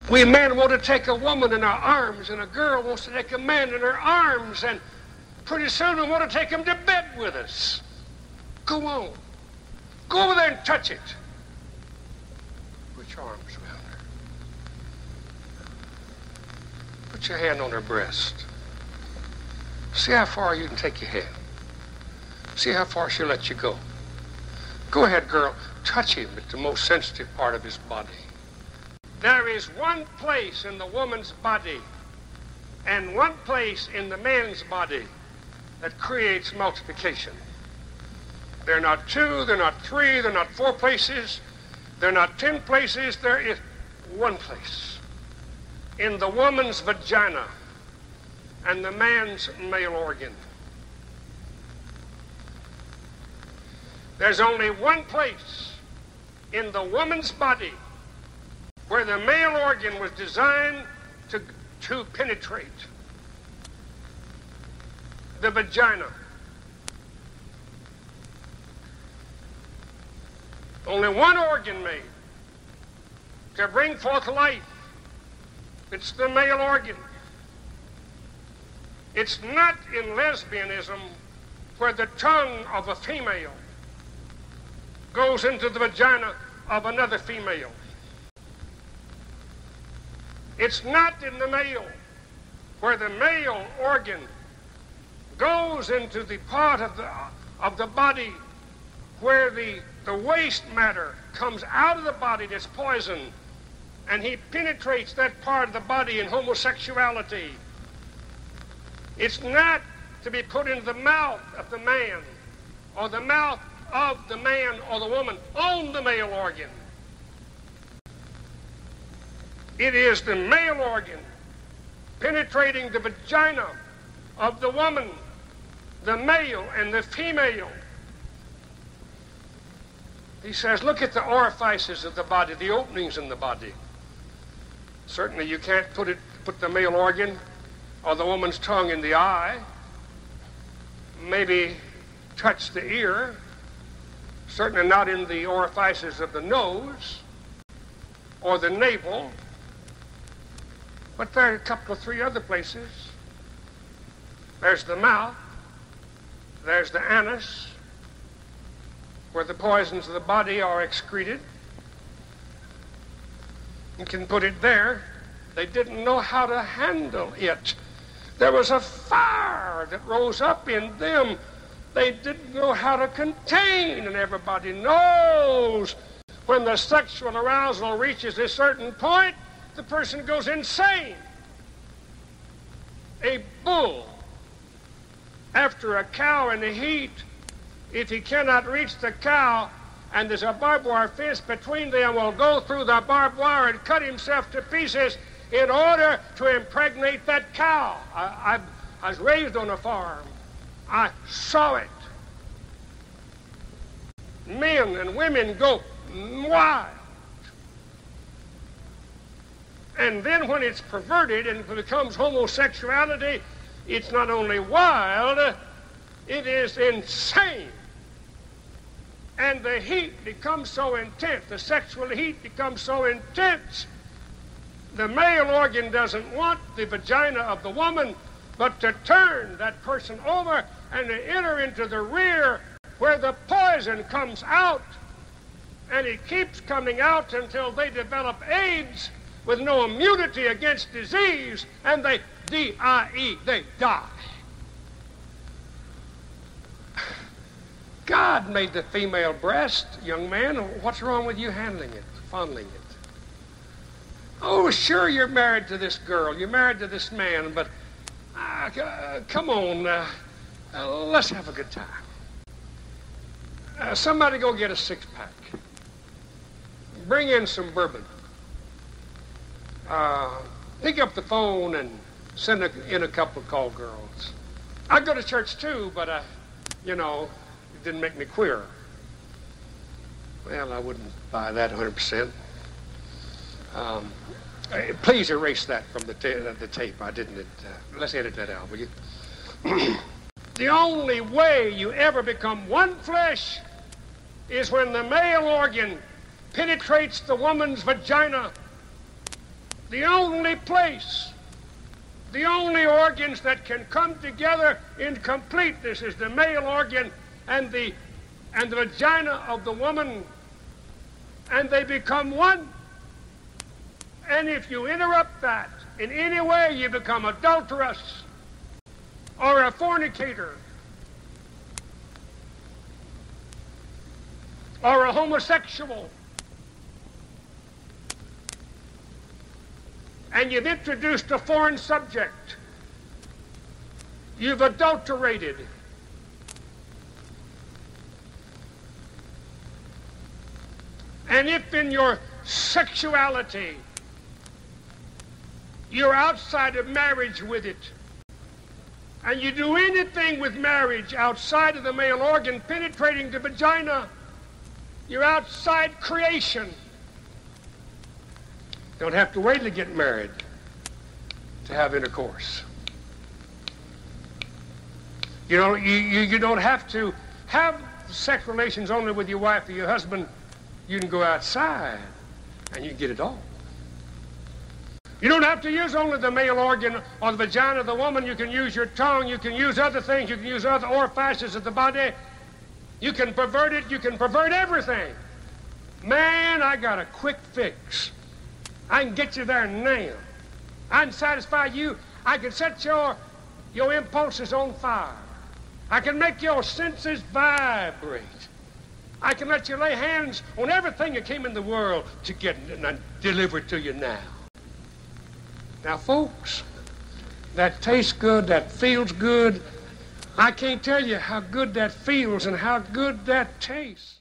We men want to take a woman in our arms, and a girl wants to take a man in her arms, and pretty soon we want to take him to bed with us. Go on. Go over there and touch it. Put your arms around her. Put your hand on her breast. See how far you can take your hand. See how far she'll let you go. Go ahead, girl. Touch him at the most sensitive part of his body. There is one place in the woman's body and one place in the man's body that creates multiplication. They're not two, they're not three, they're not four places, they're not 10 places, there is one place. In the woman's vagina and the man's male organ. There's only one place in the woman's body where the male organ was designed to penetrate. The vagina. Only one organ made to bring forth life. It's the male organ. It's not in lesbianism where the tongue of a female goes into the vagina of another female. It's not in the male where the male organ goes into the part of the body where the waste matter comes out of the body that's poison, and he penetrates that part of the body in homosexuality. It's not to be put into the mouth of the man or the mouth of the man or the woman on the male organ. It is the male organ penetrating the vagina of the woman, the male and the female. He says, look at the orifices of the body, the openings in the body. Certainly you can't put the male organ or the woman's tongue in the eye. Maybe touch the ear. Certainly not in the orifices of the nose or the navel. But there are a couple of three other places. There's the mouth. There's the anus, where the poisons of the body are excreted. You can put it there. They didn't know how to handle it. There was a fire that rose up in them. They didn't know how to contain, and everybody knows when the sexual arousal reaches a certain point, the person goes insane. A bull, after a cow in the heat, if he cannot reach the cow and there's a barbed wire fence between them, will go through the barbed wire and cut himself to pieces in order to impregnate that cow. I was raised on a farm. I saw it. Men and women go wild. And then when it's perverted and becomes homosexuality, it's not only wild, it is insane. And the heat becomes so intense, the sexual heat becomes so intense, the male organ doesn't want the vagina of the woman, but to turn that person over and to enter into the rear where the poison comes out. And it keeps coming out until they develop AIDS with no immunity against disease, and they D-I-E, they die. God made the female breast, young man. What's wrong with you handling it, fondling it? Oh, sure, you're married to this girl, you're married to this man, but come on, let's have a good time. Somebody go get a six-pack. Bring in some bourbon. Pick up the phone and send in a couple of call girls. I go to church too, but it didn't make me queer. Well, I wouldn't buy that 100%. Please erase that from the tape. I didn't. Let's edit that out, will you? The only way you ever become one flesh is when the male organ penetrates the woman's vagina The only place, the only organs that can come together in completeness is the male organ and the vagina of the woman, and they become one. And if you interrupt that in any way, you become adulterous or a fornicator or a homosexual. And you've introduced a foreign subject. You've adulterated. And if in your sexuality you're outside of marriage with it, and you do anything with marriage outside of the male organ penetrating the vagina, you're outside creation. Don't have to wait to get married to have intercourse. You don't have to have sex relations only with your wife or your husband. You can go outside and you get it all. You don't have to use only the male organ or the vagina of the woman. You can use your tongue. You can use other things. You can use other orifices of the body. You can pervert it. You can pervert everything. Man, I got a quick fix. I can get you there now. I can satisfy you. I can set your impulses on fire. I can make your senses vibrate. I can let you lay hands on everything that came in the world to get and deliver it to you now. Now, folks, that tastes good, that feels good. I can't tell you how good that feels and how good that tastes.